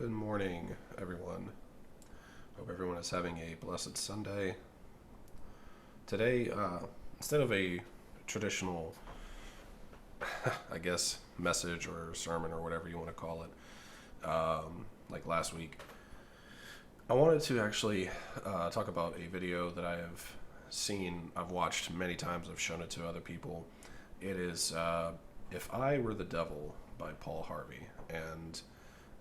Good morning, everyone. Hope everyone is having a blessed Sunday. Today, instead of a traditional, I guess, message or sermon or whatever you want to call it, like last week, I wanted to actually talk about a video that I have seen, I've watched many times, I've shown it to other people. It is If I Were the Devil by Paul Harvey, and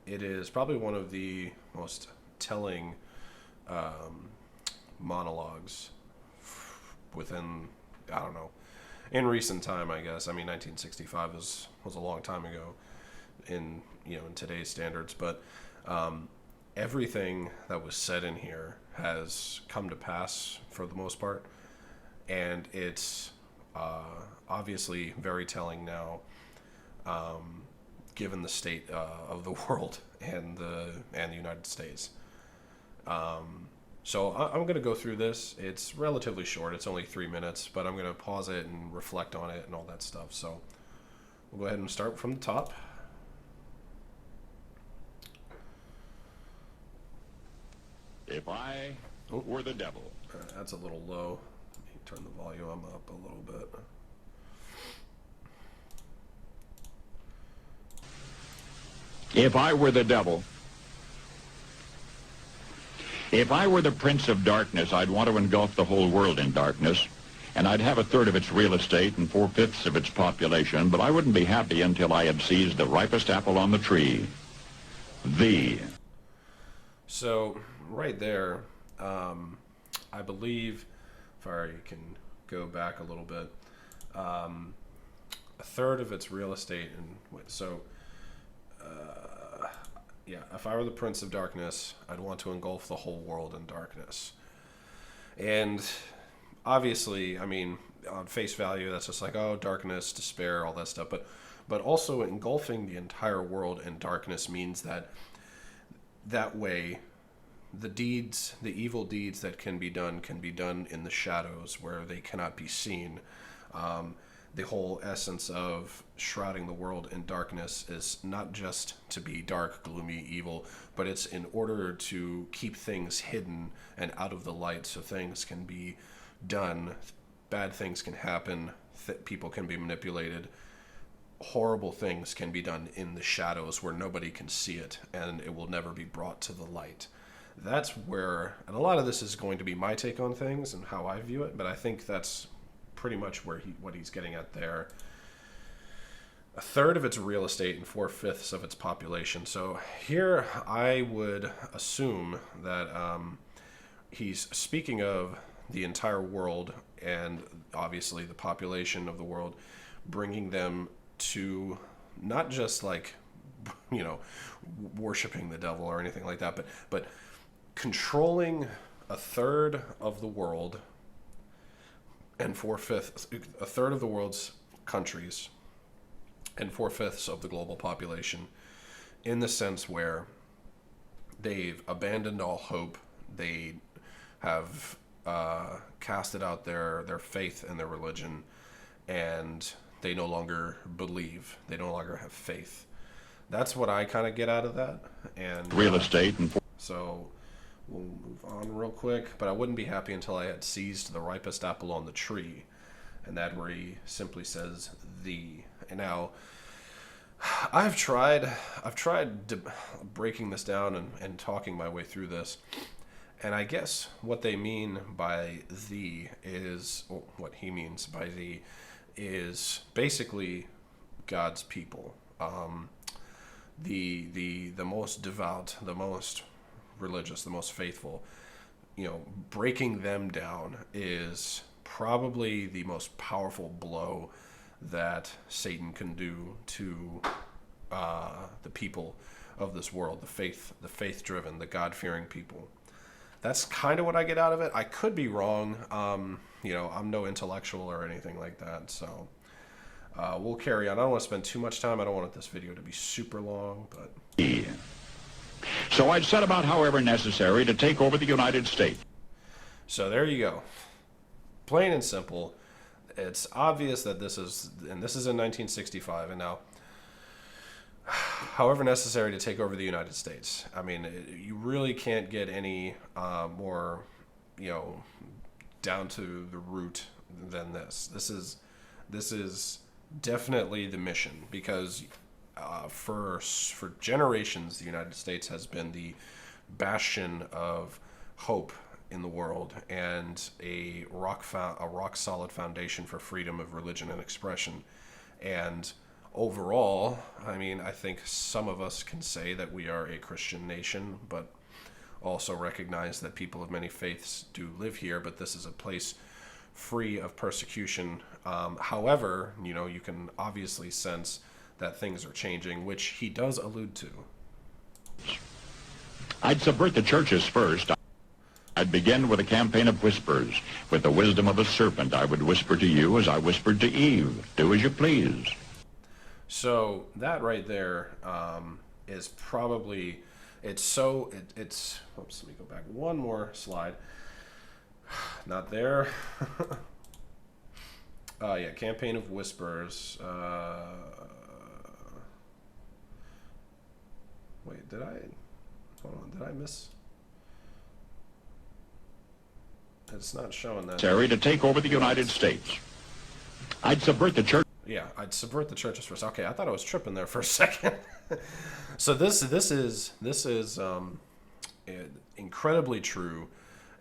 it is probably one of the most telling monologues within, I don't know, in recent time, I guess. I mean, 1965 was a long time ago in today's standards, but everything that was said in here has come to pass for the most part, and it's obviously very telling now, given the state of the world and the United States. So I'm going to go through this. It's relatively short. It's only 3 minutes, but I'm going to pause it and reflect on it and all that stuff. So we'll go ahead and start from the top. If I were the devil. That's a little low. Let me turn the volume up a little bit. If I were the devil. If I were the prince of darkness, I'd want to engulf the whole world in darkness, and I'd have a third of its real estate and 4/5 of its population, but I wouldn't be happy until I had seized the ripest apple on the tree. So right there, I believe, if I can go back a little bit, a third of its real estate, and if I were the Prince of Darkness, I'd want to engulf the whole world in darkness. And obviously, I mean, on face value, that's just like, oh, darkness, despair, all that stuff. But also engulfing the entire world in darkness means that way, the evil deeds that can be done in the shadows where they cannot be seen. The whole essence of shrouding the world in darkness is not just to be dark, gloomy, evil, but it's in order to keep things hidden and out of the light so things can be done, bad things can happen, people can be manipulated, horrible things can be done in the shadows where nobody can see it, and it will never be brought to the light. That's where, and a lot of this is going to be my take on things and how I view it, but I think that's pretty much what he's getting at there. A third of its real estate and 4/5 of its population. So here I would assume that he's speaking of the entire world and obviously the population of the world, bringing them to not just like, worshiping the devil or anything like that, but controlling a third of the world and a third of the world's countries and 4/5 of the global population, in the sense where they've abandoned all hope. They have casted out their faith and their religion, and they no longer believe. They no longer have faith. That's what I kind of get out of that. And real estate and so we'll move on real quick, but I wouldn't be happy until I had seized the ripest apple on the tree, and that where he simply says "thee." And now, I've tried breaking this down and talking my way through this, and I guess what they mean by "thee" is, or what he means by "thee" is basically God's people, the most devout, the most religious, the most faithful. Breaking them down is probably the most powerful blow that Satan can do to the people of this world, the faith-driven, the God-fearing people. That's kind of what I get out of it. I could be wrong. I'm no intellectual or anything like that, so we'll carry on. I don't want to spend too much time. I don't want this video to be super long, but so I'd set about, however necessary, to take over the United States. So there you go. Plain and simple. It's obvious that this is in 1965, and now however necessary to take over the United States. I mean, you really can't get any more, you know, down to the root than this. This is definitely the mission, because for generations the United States has been the bastion of hope in the world and a rock solid foundation for freedom of religion and expression. And overall, I mean, I think some of us can say that we are a Christian nation, but also recognize that people of many faiths do live here, but this is a place free of persecution. However, you know, you can obviously sense that things are changing, which he does allude to. I'd subvert the churches first. I'd begin with a campaign of whispers. With the wisdom of a serpent, I would whisper to you as I whispered to Eve. Do as you please. So that right there is probably, it's, oops, let me go back one more slide. Not there. Yeah, campaign of whispers. Wait, hold on, did I miss? It's not showing that. Necessary to take over the United States. I'd subvert the church. Yeah, I'd subvert the churches first. Okay, I thought I was tripping there for a second. So this is incredibly true,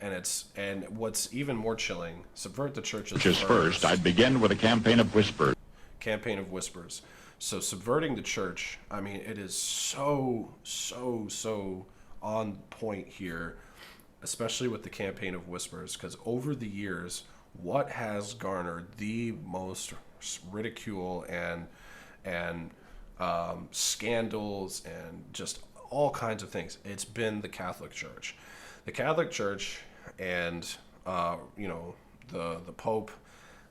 and what's even more chilling: subvert the churches First. I'd begin with a campaign of whispers. Campaign of whispers. So subverting the church. I mean, it is so on point here, especially with the campaign of whispers, because over the years, what has garnered the most ridicule and scandals and just all kinds of things? It's been the Catholic Church. The Catholic Church and you know, the Pope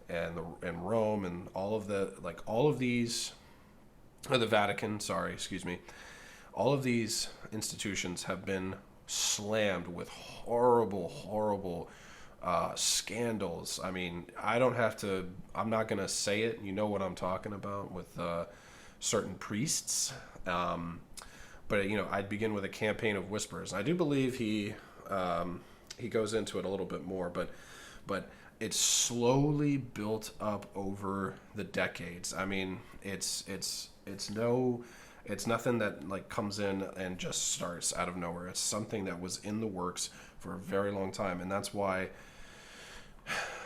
and Rome and all of these, or the Vatican, sorry, excuse me, all of these institutions have been slammed with horrible scandals. I mean, I'm not going to say it. You know what I'm talking about with certain priests. But, you know, I'd begin with a campaign of whispers. I do believe he goes into it a little bit more, but it's slowly built up over the decades. I mean, it's nothing that like comes in and just starts out of nowhere. It's something that was in the works for a very long time, and that's why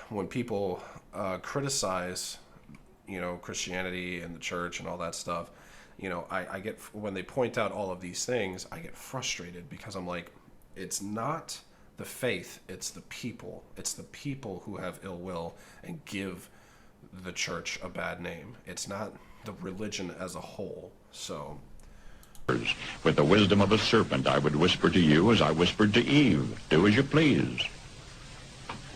when people criticize, you know, Christianity and the church and all that stuff, you know, I get, when they point out all of these things, I get frustrated, because I'm like, it's not the faith, it's the people. It's the people who have ill will and give the church a bad name. It's not the religion as a whole. So, with the wisdom of a serpent, I would whisper to you as I whispered to Eve. Do as you please.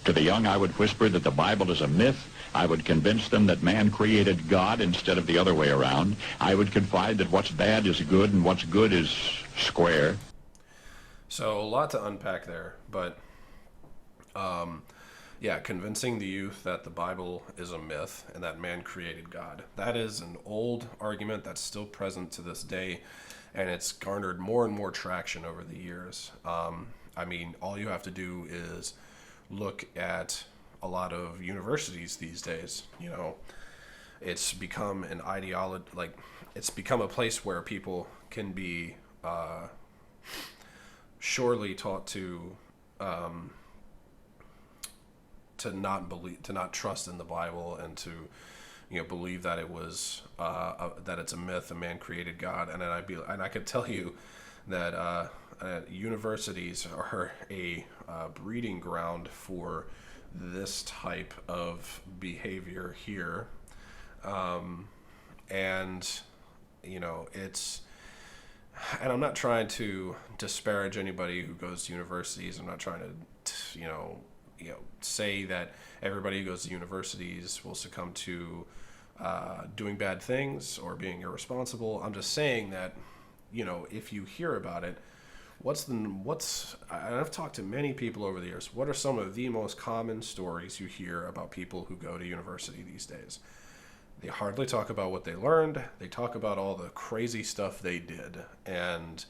To the young, I would whisper that the Bible is a myth. I would convince them that man created God instead of the other way around. I would confide that what's bad is good and what's good is square. So a lot to unpack there, but yeah, convincing the youth that the Bible is a myth and that man created God. That is an old argument that's still present to this day, and it's garnered more and more traction over the years. I mean, all you have to do is look at a lot of universities these days. You know, it's become an ideology, like it's become a place where people can be surely taught to not believe, to not trust in the Bible, and to, you know, believe that it was that it's a myth, a man created God. And then I could tell you that universities are a breeding ground for this type of behavior here, and you know, and I'm not trying to disparage anybody who goes to universities. I'm not trying to, you know, say that everybody who goes to universities will succumb to doing bad things or being irresponsible. I'm just saying that, you know, if you hear about it, I've talked to many people over the years. What are some of the most common stories you hear about people who go to university these days? They hardly talk about what they learned. They talk about all the crazy stuff they did and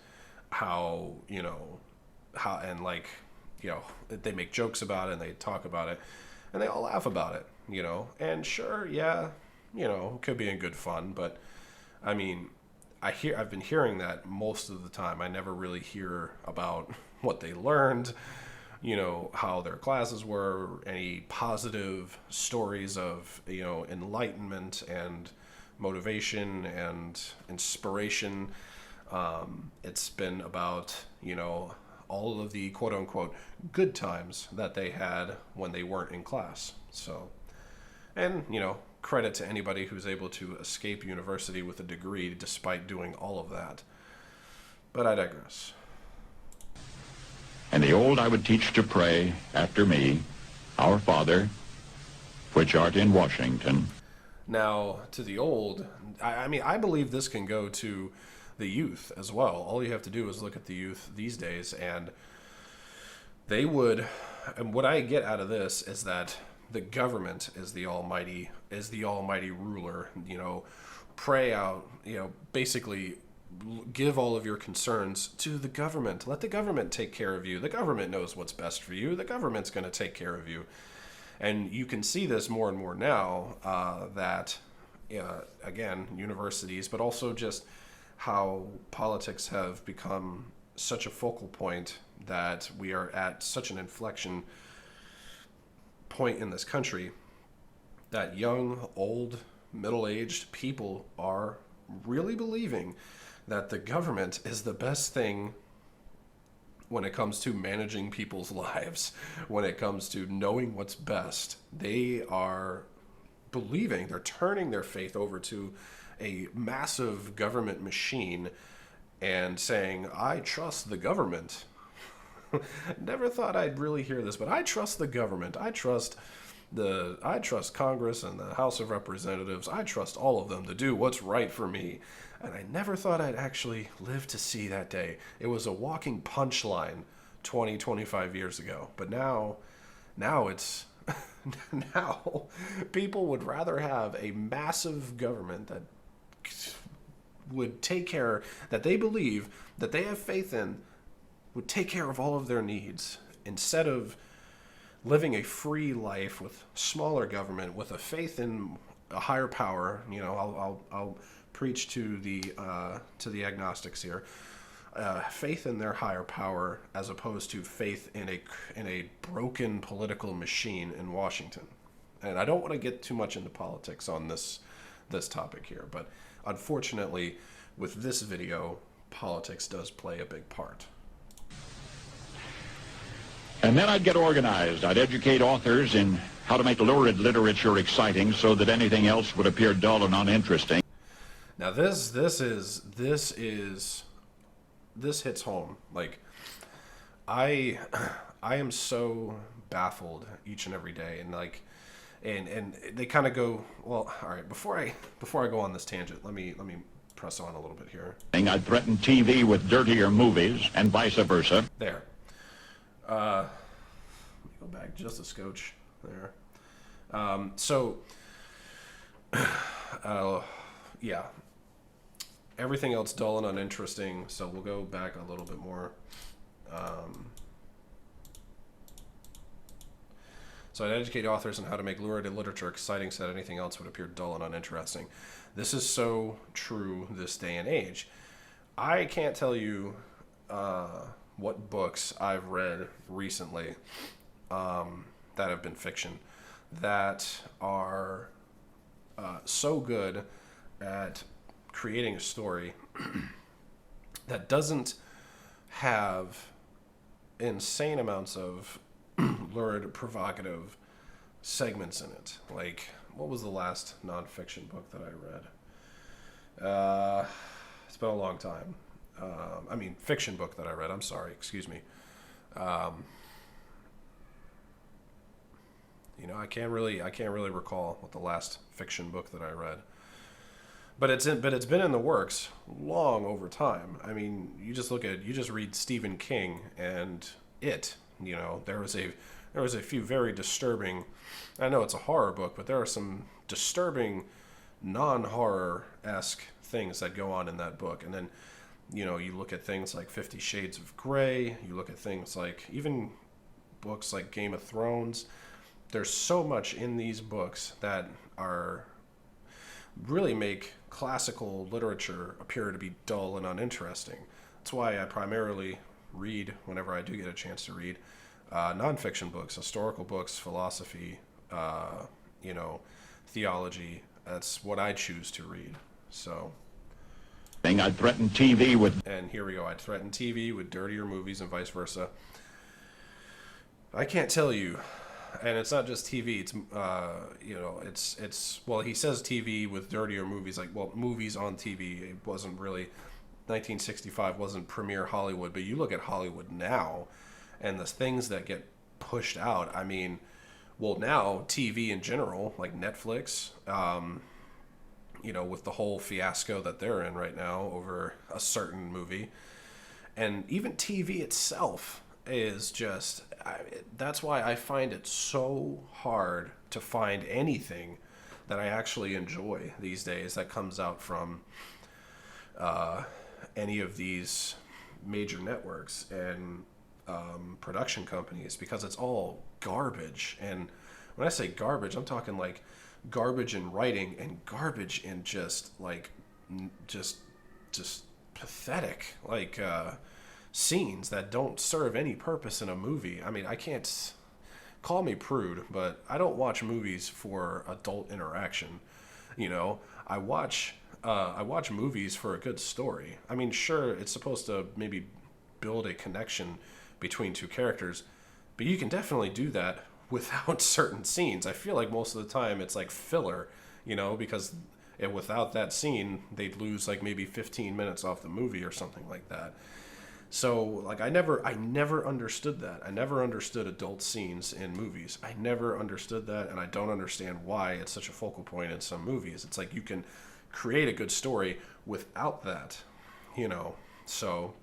how, and like, they make jokes about it and they talk about it and they all laugh about it, And sure, yeah, it could be in good fun, but I mean, I've been hearing that most of the time. I never really hear about what they learned, how their classes were, any positive stories of, enlightenment and motivation and inspiration. It's been about, all of the quote unquote good times that they had when they weren't in class. So, and, credit to anybody who's able to escape university with a degree despite doing all of that. But I digress. And the old I would teach to pray after me, Our Father, which art in Washington. Now, to the old, I mean, I believe this can go to the youth as well. All you have to do is look at the youth these days, and they would, and what I get out of this is that the government is the almighty ruler. Pray out, basically give all of your concerns to the government. Let the government take care of you. The government knows what's best for you. The government's going to take care of you. And you can see this more and more now, that, again, universities, but also just how politics have become such a focal point that we are at such an inflection point in this country that young, old, middle-aged people are really believing that the government is the best thing when it comes to managing people's lives, when it comes to knowing what's best. They are believing, they're turning their faith over to a massive government machine and saying, I trust the government. Never thought I'd really hear this, but I trust the government. I trust Congress and the House of Representatives. I trust all of them to do what's right for me. And I never thought I'd actually live to see that day. It was a walking punchline 25 years ago. But now it's now people would rather have a massive government that would take care, that they believe, that they have faith in, would take care of all of their needs, instead of living a free life with smaller government, with a faith in a higher power. I'll preach to the agnostics here. Faith in their higher power, as opposed to faith in a broken political machine in Washington. And I don't want to get too much into politics on this topic here, but unfortunately, with this video, politics does play a big part. And then I'd get organized. I'd educate authors in how to make lurid literature exciting so that anything else would appear dull and uninteresting. Now this hits home. Like, I am so baffled each and every day, and like, and they kind of go, well, all right, before I go on this tangent, let me press on a little bit here. I'd threaten TV with dirtier movies and vice versa. There. Let me go back just a scotch there. Yeah. Everything else dull and uninteresting, so we'll go back a little bit more. So I'd educate authors on how to make lurid literature exciting so that anything else would appear dull and uninteresting. This is so true this day and age. I can't tell you what books I've read recently that have been fiction that are so good at creating a story that doesn't have insane amounts of lurid, provocative segments in it. Like, what was the last nonfiction book that I read? It's been a long time. Fiction book that I read. I'm sorry. Excuse me. I can't really recall what the last fiction book that I read. But it's been in the works long over time. I mean, you just read Stephen King and it. There was a few very disturbing. I know it's a horror book, but there are some disturbing non-horror-esque things that go on in that book. And then, you look at things like 50 Shades of Grey, you look at things like even books like Game of Thrones. There's so much in these books that are really make classical literature appear to be dull and uninteresting. That's why I primarily read, whenever I do get a chance to read, nonfiction books, historical books, philosophy, theology. That's what I choose to read. So, I'd threaten TV with... and here we go. I'd threaten TV with dirtier movies and vice versa. I can't tell you, and it's not just TV. It's it's well, he says TV with dirtier movies, like, well, movies on TV. It wasn't really 1965 wasn't premiere Hollywood, but you look at Hollywood now, and the things that get pushed out. I mean, well, now TV in general, like Netflix, with the whole fiasco that they're in right now over a certain movie, and even TV itself is just, that's why I find it so hard to find anything that I actually enjoy these days that comes out from any of these major networks and production companies, because it's all garbage. And when I say garbage, I'm talking like garbage in writing and garbage in just pathetic, like scenes that don't serve any purpose in a movie. I mean, I can't, call me prude, but I don't watch movies for adult interaction. I watch movies for a good story. I mean, sure, it's supposed to maybe build a connection between two characters, but you can definitely do that without certain scenes. I feel like most of the time it's like filler, because without that scene, they'd lose like maybe 15 minutes off the movie or something like that. So, like, I never understood that. I never understood adult scenes in movies. I never understood that, and I don't understand why it's such a focal point in some movies. It's like you can create a good story without that, So,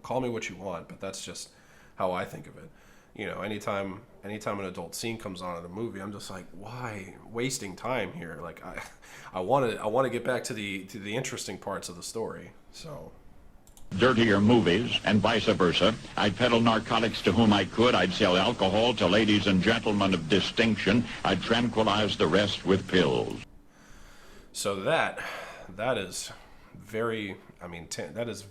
call me what you want, but that's just how I think of it. Anytime an adult scene comes on in a movie, I'm just like, why wasting time here? Like, I want to get back to the interesting parts of the story. So. Dirtier movies, and vice versa. I'd peddle narcotics to whom I could. I'd sell alcohol to ladies and gentlemen of distinction. I'd tranquilize the rest with pills. So that is very, that is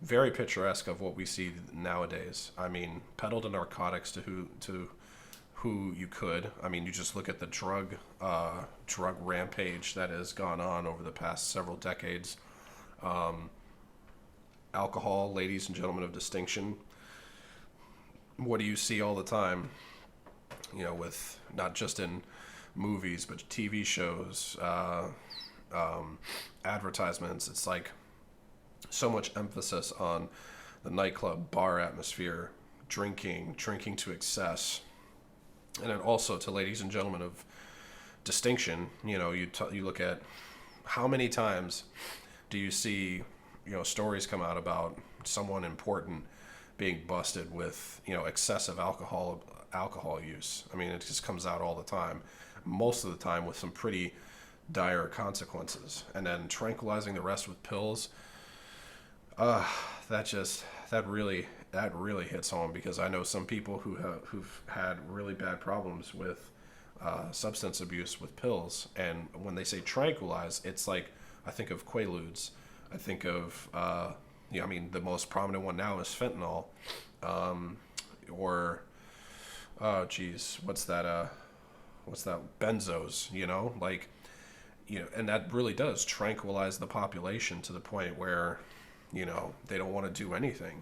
very picturesque of what we see nowadays. I mean, peddle to narcotics to who you could. I mean, you just look at the drug rampage that has gone on over the past several decades. Alcohol, ladies and gentlemen of distinction. What do you see all the time? With not just in movies, but TV shows, advertisements. It's like so much emphasis on the nightclub, bar atmosphere, drinking to excess, and then also to ladies and gentlemen of distinction. You look at how many times do you see stories come out about someone important being busted with, excessive alcohol use. I mean, it just comes out all the time, most of the time with some pretty dire consequences. And then tranquilizing the rest with pills, that really hits home, because I know some people who've had really bad problems with substance abuse with pills. And when they say tranquilize, it's like, I think of Quaaludes. I think of, the most prominent one now is fentanyl, or, what's that, benzos, and that really does tranquilize the population to the point where, they don't want to do anything.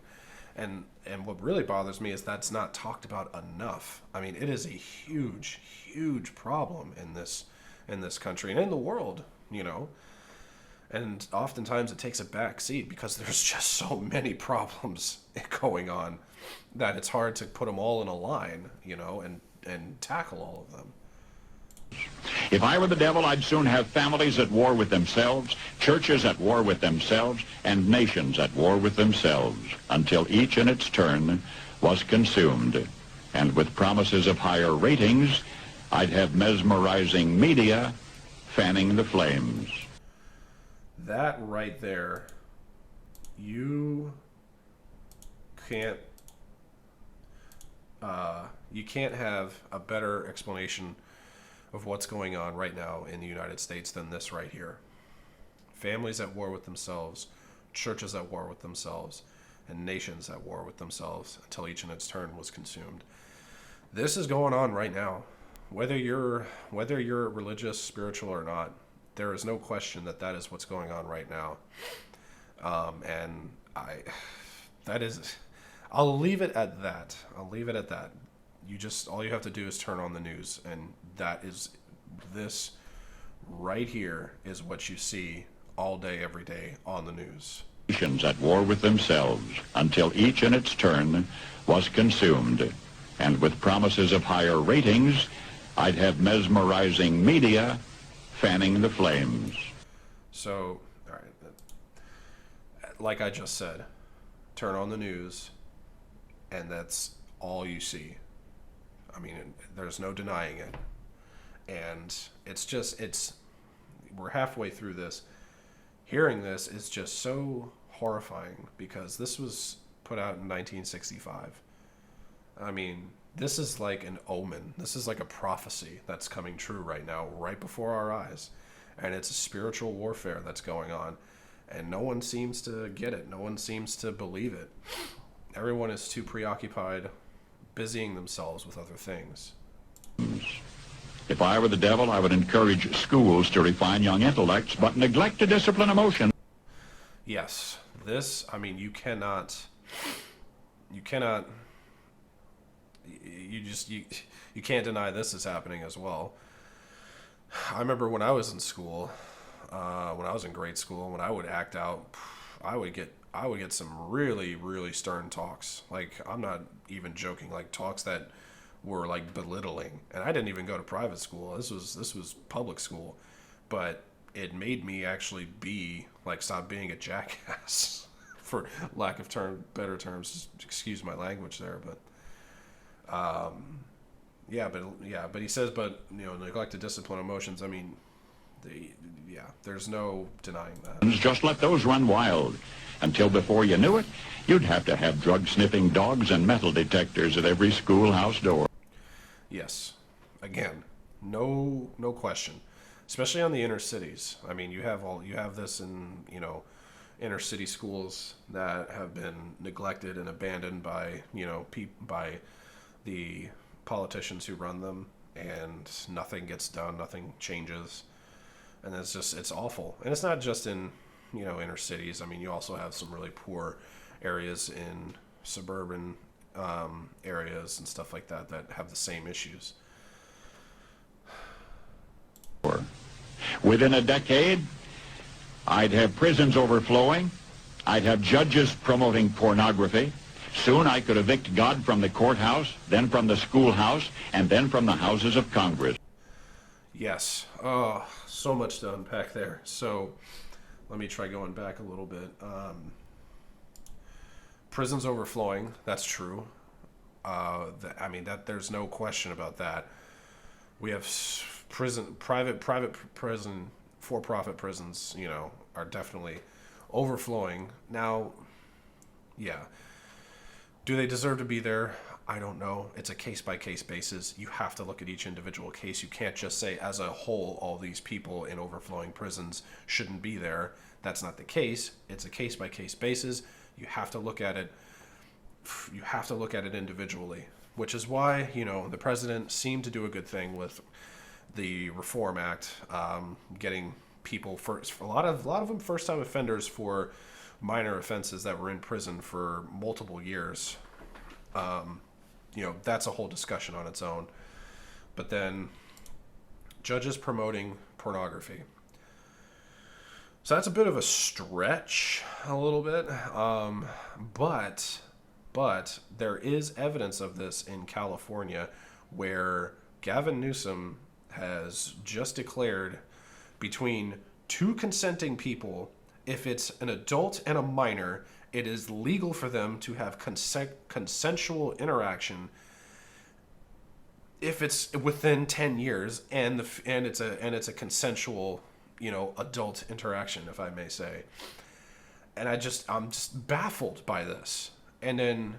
And what really bothers me is that's not talked about enough. I mean, it is a huge, huge problem in this country and in the world, And oftentimes it takes a back seat because there's just so many problems going on that it's hard to put them all in a line, and tackle all of them. If I were the devil, I'd soon have families at war with themselves, churches at war with themselves, and nations at war with themselves, until each in its turn was consumed. And with promises of higher ratings, I'd have mesmerizing media fanning the flames. That right there, you can't have a better explanation of what's going on right now in the United States than this right here. Families at war with themselves, churches at war with themselves, and nations at war with themselves until each in its turn was consumed. This is going on right now. Whether you're religious, spiritual, or not, there is no question that that is what's going on right now. I'll leave it at that. All you have to do is turn on the news, and this right here is what you see all day, every day on the news. Nations at war with themselves until each in its turn was consumed. And with promises of higher ratings, I'd have mesmerizing media fanning the flames. So, all right, like I just said, turn on the news, and that's all you see. I mean, there's no denying it. And we're halfway through this. Hearing this is just so horrifying because this was put out in 1965. I mean, this is like an omen. This is like a prophecy that's coming true right now, right before our eyes. And it's a spiritual warfare that's going on. And no one seems to get it. No one seems to believe it. Everyone is too preoccupied busying themselves with other things. If I were the devil, I would encourage schools to refine young intellects, but neglect to discipline emotion. Yes, you can't deny this is happening as well. I remember when I was in school, when I was in grade school, when I would act out, I would get some really, really stern talks. Like, I'm not even joking, like talks that were like belittling. And I didn't even go to private school. This was public school. But it made me actually stop being a jackass for lack of better terms. Excuse my language there, but but he says, neglect to discipline emotions. I mean, there's no denying that. Just let those run wild until before you knew it, you'd have to have drug-sniffing dogs and metal detectors at every schoolhouse door. Yes. Again, no question. Especially on the inner cities. I mean, you have this in, inner city schools that have been neglected and abandoned by, by the politicians who run them, and nothing gets done, nothing changes. And it's awful. And it's not just in, inner cities. I mean, you also have some really poor areas in suburban areas and stuff like that have the same issues. Within a decade, I'd have prisons overflowing. I'd have judges promoting pornography. Soon I could evict God from the courthouse, then from the schoolhouse, and then from the houses of Congress. Yes. Oh, so much to unpack there. So let me try going back a little bit. Prisons overflowing. That's true. There's no question about that. We have private prison, for-profit prisons, are definitely overflowing. Now, yeah. Do they deserve to be there? I don't know. It's a case-by-case basis. You have to look at each individual case. You can't just say, as a whole, all these people in overflowing prisons shouldn't be there. That's not the case. It's a case-by-case basis. You have to look at it. You have to look at it individually, which is why, the president seemed to do a good thing with the Reform Act, getting people a lot of them first-time offenders for minor offenses that were in prison for multiple years. That's a whole discussion on its own. But then judges promoting pornography. So that's a bit of a stretch, a little bit. But there is evidence of this in California, where Gavin Newsom has just declared between two consenting people, if it's an adult and a minor, it is legal for them to have consensual interaction if it's within 10 years and it's a consensual, adult interaction, if I may say. And I'm just baffled by this. And then,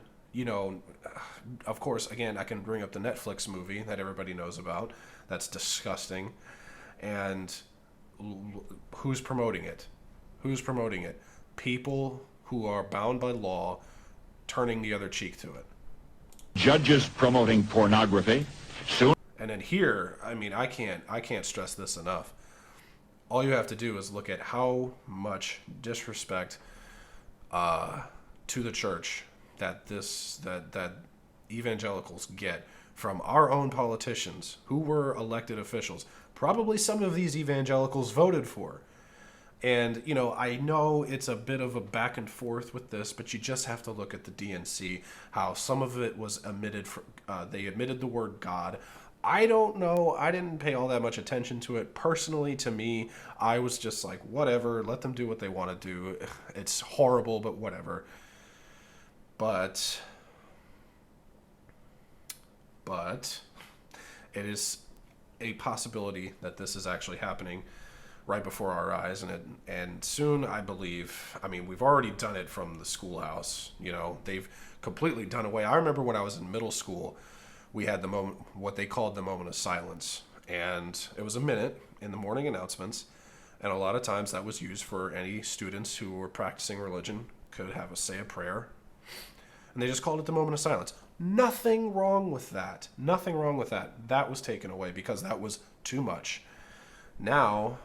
of course, again, I can bring up the Netflix movie that everybody knows about. That's disgusting. And who's promoting it? Who's promoting it? People who are bound by law turning the other cheek to it. Judges promoting pornography. Soon. And then here, I mean, I can't stress this enough. All you have to do is look at how much disrespect to the church that evangelicals get from our own politicians who were elected officials. Probably some of these evangelicals voted for. And, I know it's a bit of a back and forth with this, but you just have to look at the DNC, how some of it was omitted. They omitted the word God. I don't know. I didn't pay all that much attention to it. Personally, to me, I was just like, whatever, let them do what they want to do. It's horrible, but whatever. But it is a possibility that this is actually happening right before our eyes, and soon, I believe. I mean, we've already done it from the schoolhouse. They've completely done away. I remember when I was in middle school, we had what they called the moment of silence, and it was a minute in the morning announcements, and a lot of times that was used for any students who were practicing religion could say a prayer, and they just called it the moment of silence. Nothing wrong with that. Nothing wrong with that. That was taken away because that was too much. Now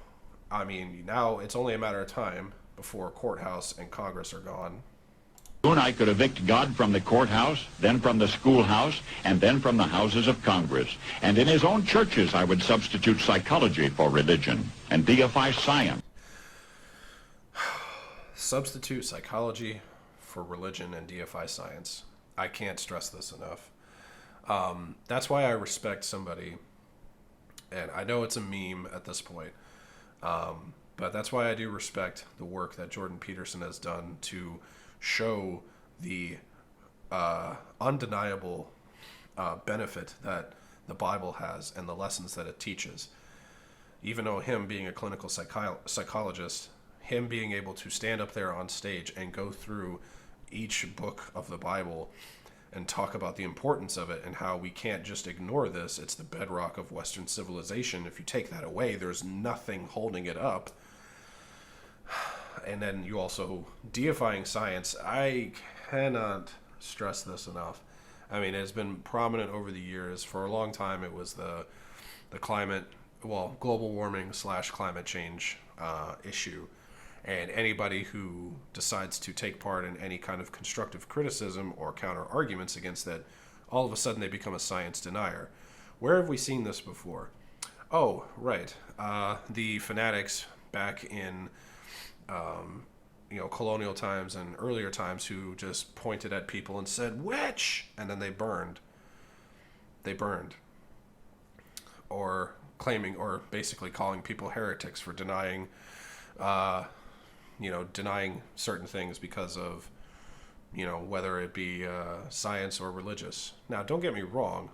it's only a matter of time before courthouse and Congress are gone. Soon I could evict God from the courthouse, then from the schoolhouse, and then from the houses of Congress. And in his own churches I would substitute psychology for religion and deify science. Substitute psychology for religion and deify science. I can't stress this enough. That's why I respect somebody, and I know it's a meme at this point, but that's why I do respect the work that Jordan Peterson has done to show the undeniable benefit that the Bible has and the lessons that it teaches. Even though him being a clinical psychologist, him being able to stand up there on stage and go through each book of the Bible and talk about the importance of it and how we can't just ignore this. It's the bedrock of Western civilization. If you take that away, there's nothing holding it up. And then you also deifying science. I cannot stress this enough. I mean, it's been prominent over the years. For a long time, it was the global warming / climate change issue. And anybody who decides to take part in any kind of constructive criticism or counter arguments against it, all of a sudden they become a science denier. Where have we seen this before? Oh, right. The fanatics back in colonial times and earlier times who just pointed at people and said, "Witch!" and then they burned. Or basically calling people heretics for denying certain things because of, whether it be science or religious. Now, don't get me wrong.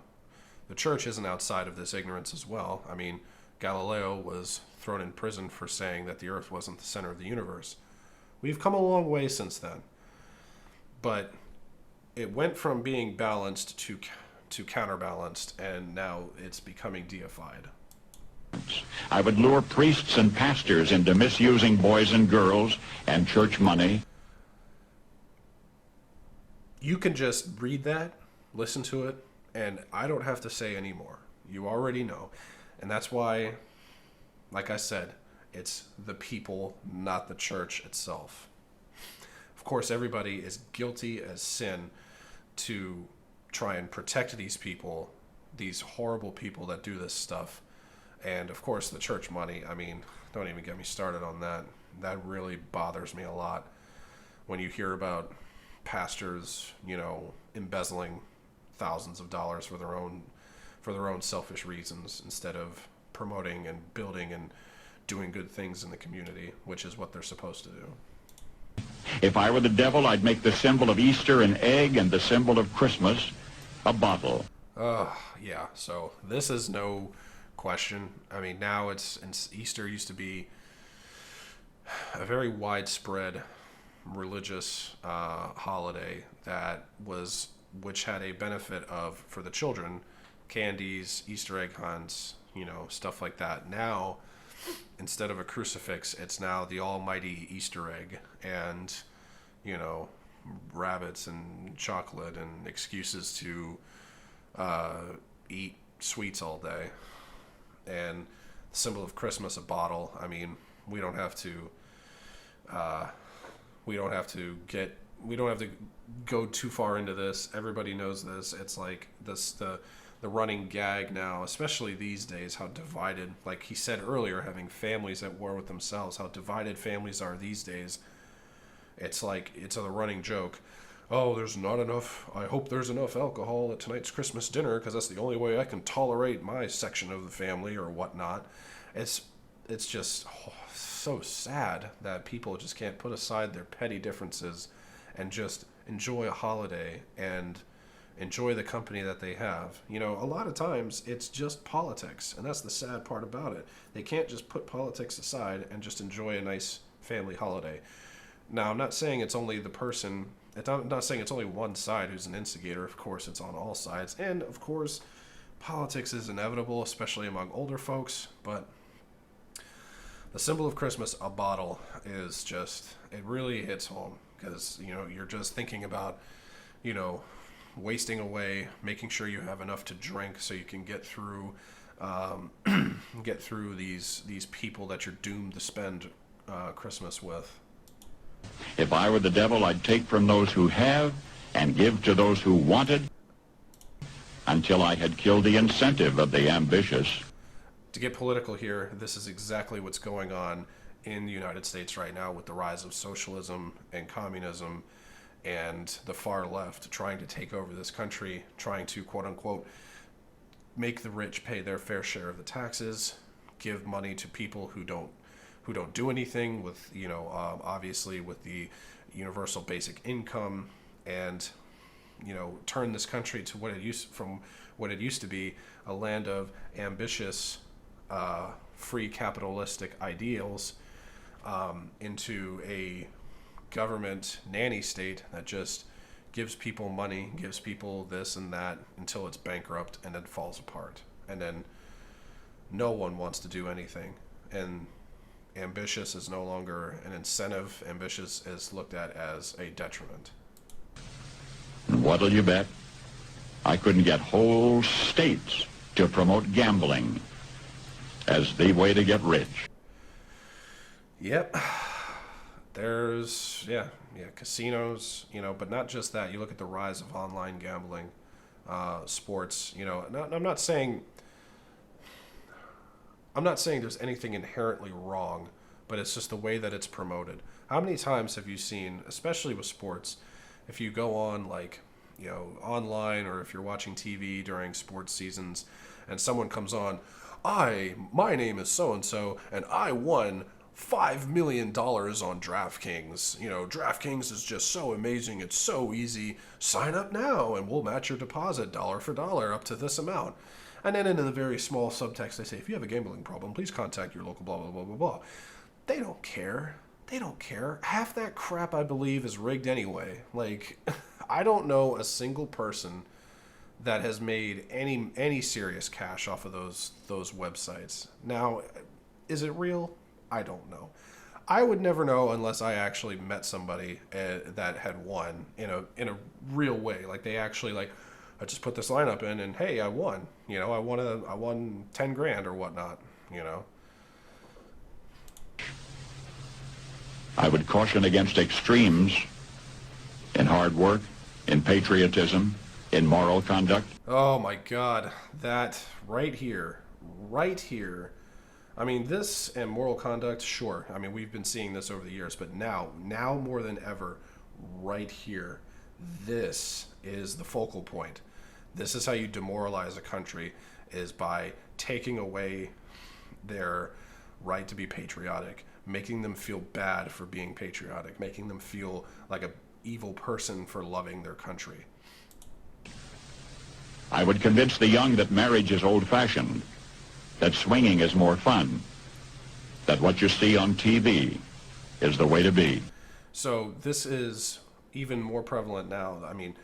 The church isn't outside of this ignorance as well. I mean, Galileo was thrown in prison for saying that the earth wasn't the center of the universe. We've come a long way since then. But it went from being balanced to counterbalanced, and now it's becoming deified. I would lure priests and pastors into misusing boys and girls and church money. You can just read that, listen to it, and I don't have to say any more. You already know. And that's why, like I said, it's the people, not the church itself. Of course, everybody is guilty as sin to try and protect these people, these horrible people that do this stuff. And of course, the church money, I mean, don't even get me started on that. That really bothers me a lot when you hear about pastors, embezzling thousands of dollars for their own selfish reasons instead of promoting and building and doing good things in the community, which is what they're supposed to do. If I were the devil, I'd make the symbol of Easter an egg and the symbol of Christmas a bottle. Yeah. So this is no question. I mean, now Easter used to be a very widespread religious holiday which had a benefit of for the children, candies, Easter egg hunts, stuff like that. Now, instead of a crucifix, it's now the almighty Easter egg and you know rabbits and chocolate and excuses to eat sweets all day. And the symbol of Christmas, a bottle. I mean, we don't have to we don't have to get we don't have to go too far into this. Everybody knows this. It's like this the running gag now, especially these days, how divided, like he said earlier, having families at war with themselves, how divided families are these days. It's like it's a running joke. Oh, there's not enough. I hope there's enough alcohol at tonight's Christmas dinner because that's the only way I can tolerate my section of the family or whatnot. It's just so sad that people just can't put aside their petty differences and just enjoy a holiday and enjoy the company that they have. A lot of times it's just politics, and that's the sad part about it. They can't just put politics aside and just enjoy a nice family holiday. Now, I'm not saying it's only the person, I'm not saying it's only one side who's an instigator. Of course, it's on all sides. And, of course, politics is inevitable, especially among older folks. But the symbol of Christmas, a bottle, is just, it really hits home. Because, you're just thinking about, wasting away, making sure you have enough to drink so you can get through these people that you're doomed to spend Christmas with. If I were the devil, I'd take from those who have and give to those who wanted until I had killed the incentive of the ambitious. To get political here, this is exactly what's going on in the United States right now with the rise of socialism and communism and the far left trying to take over this country, trying to, quote unquote, make the rich pay their fair share of the taxes, give money to people who don't do anything with, obviously with the universal basic income, and, turn this country to what it used to be, a land of ambitious, free capitalistic ideals, into a government nanny state that just gives people money, gives people this and that until it's bankrupt and then falls apart. And then no one wants to do anything. And ambitious is no longer an incentive. Ambitious is looked at as a detriment. And what'll you bet? I couldn't get whole states to promote gambling as the way to get rich. Yep. There's, casinos, but not just that. You look at the rise of online gambling, sports, I'm not saying there's anything inherently wrong, but it's just the way that it's promoted. How many times have you seen, especially with sports, if you go on online, or if you're watching TV during sports seasons and someone comes on, my name is so-and-so and I won $5 million on DraftKings. DraftKings is just so amazing. It's so easy. Sign up now and we'll match your deposit dollar for dollar up to this amount. And then in the very small subtext, they say, if you have a gambling problem, please contact your local blah, blah, blah, blah, blah. They don't care. They don't care. Half that crap, I believe, is rigged anyway. Like, I don't know a single person that has made any serious cash off of those websites. Now, is it real? I don't know. I would never know unless I actually met somebody that had won in a real way. Like, they actually, I just put this lineup in and hey, I won. I won 10 grand or whatnot. I would caution against extremes in hard work, in patriotism, in moral conduct. Oh my God, that right here. I mean, this and moral conduct, sure. I mean, we've been seeing this over the years, but now more than ever, right here, this is the focal point. This is how you demoralize a country, is by taking away their right to be patriotic, making them feel bad for being patriotic, making them feel like an evil person for loving their country. I would convince the young that marriage is old-fashioned, that swinging is more fun, that what you see on TV is the way to be. So this is even more prevalent now. I mean,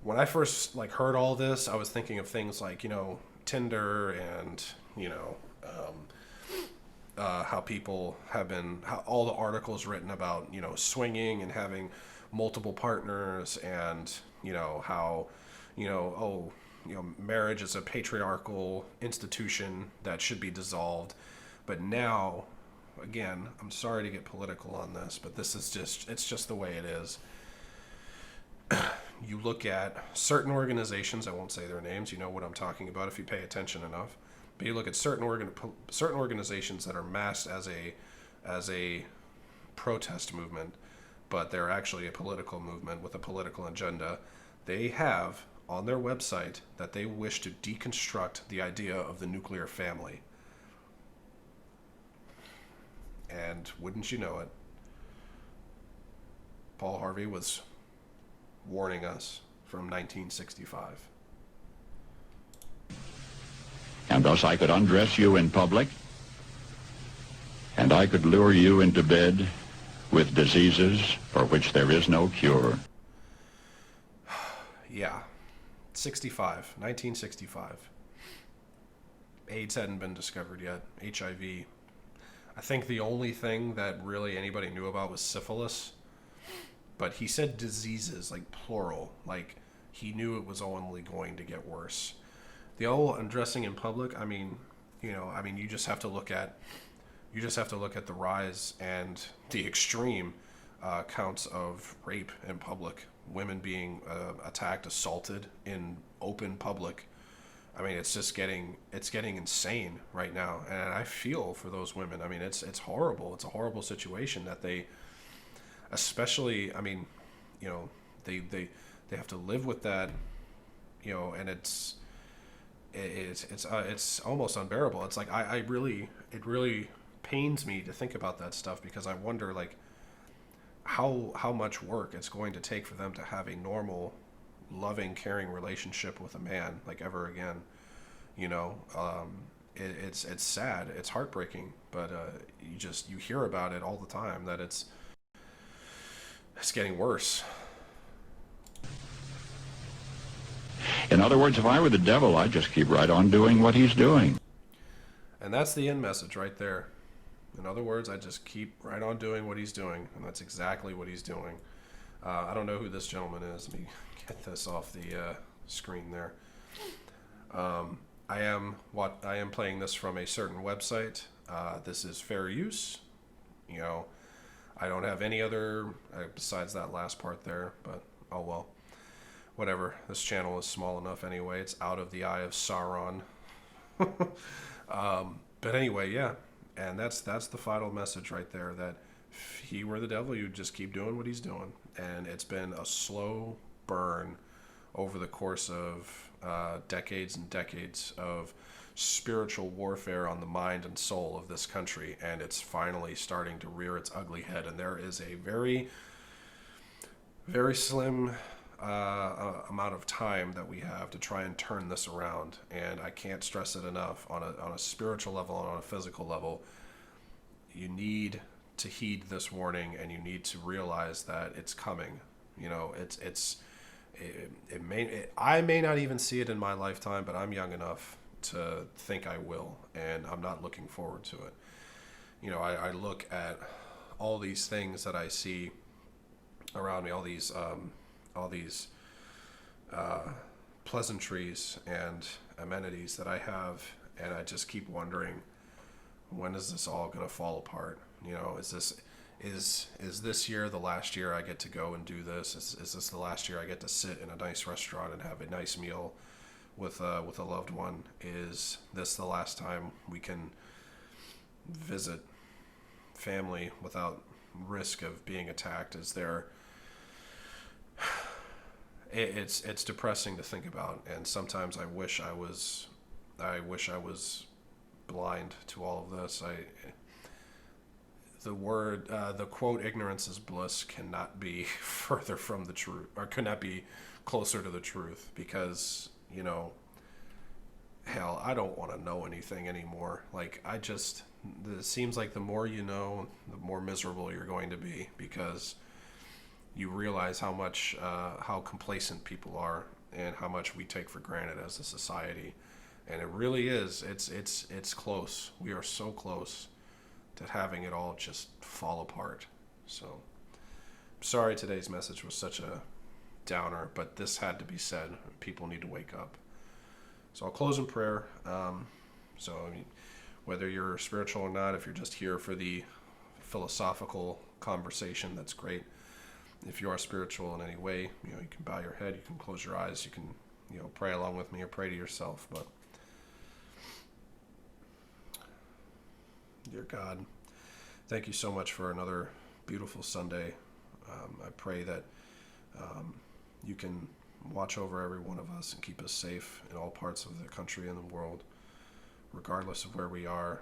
when I first heard all this, I was thinking of things like, Tinder and, how people have been, how all the articles written about, swinging and having multiple partners, and, how, marriage is a patriarchal institution that should be dissolved. But now, again, I'm sorry to get political on this, but this is it's just the way it is. You look at certain organizations, I won't say their names, you know what I'm talking about if you pay attention enough. But you look at certain organizations that are masked as a protest movement, but they're actually a political movement with a political agenda. They have on their website that they wish to deconstruct the idea of the nuclear family. And wouldn't you know it, Paul Harvey was warning us from 1965. And thus I could undress you in public, and I could lure you into bed with diseases for which there is no cure. Yeah. 1965. AIDS hadn't been discovered yet. HIV. I think the only thing that really anybody knew about was syphilis. But he said diseases, plural. He knew it was only going to get worse. The whole undressing in public, you just have to look at the rise and the extreme counts of rape in public, women being attacked, assaulted in open public. It's getting insane right now, and I feel for those women. It's horrible. It's a horrible situation that they, especially, they have to live with that, and it's almost unbearable. It's it really pains me to think about that stuff, because I wonder how much work it's going to take for them to have a normal, loving, caring relationship with a man ever again. It's sad, it's heartbreaking, but you hear about it all the time, that it's getting worse. In other words, if I were the devil, I'd just keep right on doing what he's doing. And that's the end message right there. In other words, I just keep right on doing what he's doing, and that's exactly what he's doing. I don't know who this gentleman is. Let me get this off the screen there. I am playing this from a certain website. This is fair use. I don't have any other besides that last part there, but oh well. Whatever. This channel is small enough anyway. It's out of the eye of Sauron. But anyway, yeah. And that's the final message right there, that if he were the devil, you'd just keep doing what he's doing. And it's been a slow burn over the course of decades and decades of spiritual warfare on the mind and soul of this country. And it's finally starting to rear its ugly head. And there is a very, very slim amount of time that we have to try and turn this around, and I can't stress it enough. On a spiritual level and on a physical level, you need to heed this warning, and you need to realize that it's coming. I may not even see it in my lifetime, but I'm young enough to think I will, and I'm not looking forward to it. I look at all these things that I see around me, all these pleasantries and amenities that I have, and I just keep wondering, when is this all going to fall apart? Is this year the last year I get to go and do this? Is this the last year I get to sit in a nice restaurant and have a nice meal with a loved one? Is this the last time we can visit family without risk of being attacked? Is there? It's depressing to think about, and sometimes I wish I was blind to all of this. The quote, ignorance is bliss, cannot be further from the truth, or cannot be closer to the truth, because you know, hell, I don't want to know anything anymore. Like, it seems like the more you know, the more miserable you're going to be, because you realize how complacent people are and how much we take for granted as a society. And it really is. It's close. We are so close to having it all just fall apart. So, sorry today's message was such a downer, but this had to be said. People need to wake up. So I'll close in prayer. I mean, whether you're spiritual or not, if you're just here for the philosophical conversation, that's great. If you are spiritual in any way, you can bow your head, you can close your eyes, you can, pray along with me or pray to yourself. But dear God, thank you so much for another beautiful Sunday. I pray that you can watch over every one of us and keep us safe in all parts of the country and the world, regardless of where we are,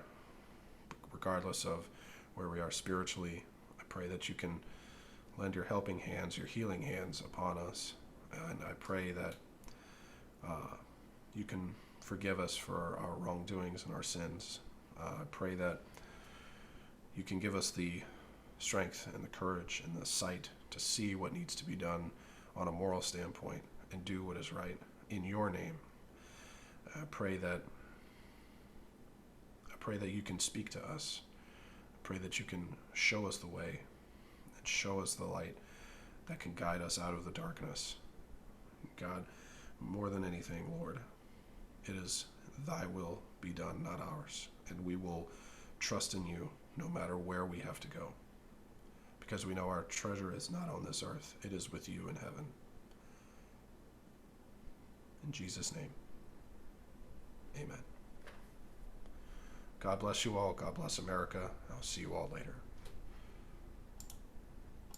regardless of where we are spiritually. I pray that you can lend your helping hands, your healing hands upon us. And I pray that you can forgive us for our wrongdoings and our sins. I pray that you can give us the strength and the courage and the sight to see what needs to be done on a moral standpoint and do what is right in your name. I pray that you can speak to us. I pray that you can show us the way and show us the light that can guide us out of the darkness. God, more than anything, Lord, it is thy will be done, not ours. And we will trust in you no matter where we have to go, because we know our treasure is not on this earth. It is with you in heaven. In Jesus' name, amen. God bless you all. God bless America. I'll see you all later.